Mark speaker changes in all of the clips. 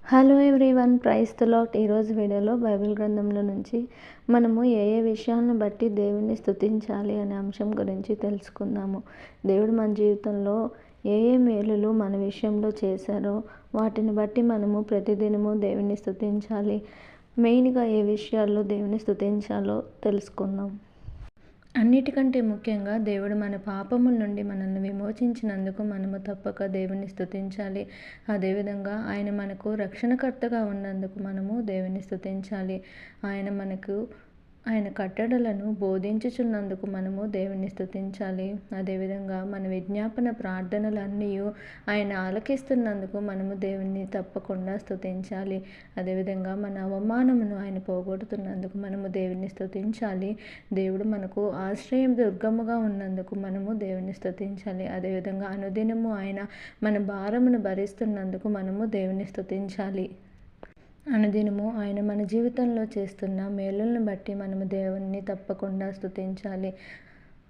Speaker 1: Hello everyone, praise the Lord. ఈరోజు వీడియోలో Bible గ్రంథంలో నుంచి మనము ఏ విషయాలను బట్టి దేవుణ్ణి స్తుతించాలి అనే అంశం గురించి తెలుసుకుందాము. దేవుడు మన జీవితంలో ఏ మేలులు మన విషయంలో చేశారో వాటిని బట్టి మనము ప్రతిదినము దేవుణ్ణి స్తుతించాలి. మెయిన్గా ఏ విషయాల్లో దేవుని స్తుతించాలో తెలుసుకుందాం. అన్నిటికంటే ముఖ్యంగా దేవుడు మన పాపముల నుండి మనల్ని విమోచించినందుకు మనము తప్పక దేవుని స్తుతించాలి. అదేవిధంగా ఆయన మనకు రక్షణకర్తగా ఉన్నందుకు మనము దేవుని స్తుతించాలి. ఆయన కట్టడలను బోధించుచున్నందుకు మనము దేవుని స్తుతించాలి. అదేవిధంగా మన విజ్ఞాపన ప్రార్థనలన్నీ ఆయన ఆలకిస్తున్నందుకు మనము దేవుని తప్పకుండా స్తుతించాలి. అదేవిధంగా మన అవమానమును ఆయన పోగొడుతున్నందుకు మనము దేవుని స్తుతించాలి. దేవుడు మనకు ఆశ్రయం దుర్గముగా ఉన్నందుకు మనము దేవుని స్తుతించాలి. అదేవిధంగా అనుదినము ఆయన మన భారమును భరిస్తున్నందుకు మనము దేవుని స్తుతించాలి. అనుదినము ఆయన మన జీవితంలో చేస్తున్న మేలులను బట్టి మనము దేవుణ్ణి తప్పకుండా స్తుతించాలి.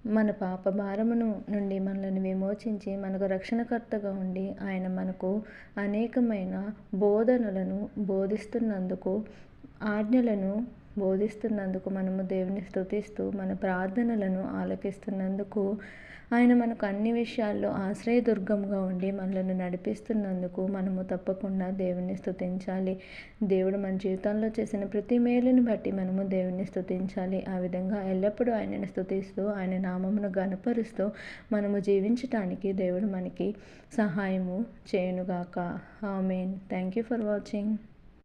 Speaker 1: మన పాప భారమును నుండి మనల్ని విమోచించి మనకు రక్షణకర్తగా ఉండి ఆయన మనకు అనేకమైన బోధనలను బోధిస్తున్నందుకు, ఆజ్ఞలను బోధిస్తున్నందుకు మనము దేవుని స్తుతిస్తూ మన ప్రార్థనలను ఆలకిస్తున్నందుకు, ఆయన మనకు అన్ని విషయాల్లో ఆశ్రయదుర్గంగా ఉండి మనల్ని నడిపిస్తున్నందుకు మనము తప్పకుండా దేవుని స్తుతించాలి. దేవుడు మన జీవితంలో చేసిన ప్రతి మేలుని బట్టి మనము దేవుని స్తుతించాలి. ఆ విధంగా ఎల్లప్పుడూ ఆయనను స్తుతిస్తూ ఆయన నామమును ఘనపరుస్తూ మనము జీవించటానికి దేవుడు మనకి సహాయము చేయునుగాక. ఆమేన్. Thank you for watching.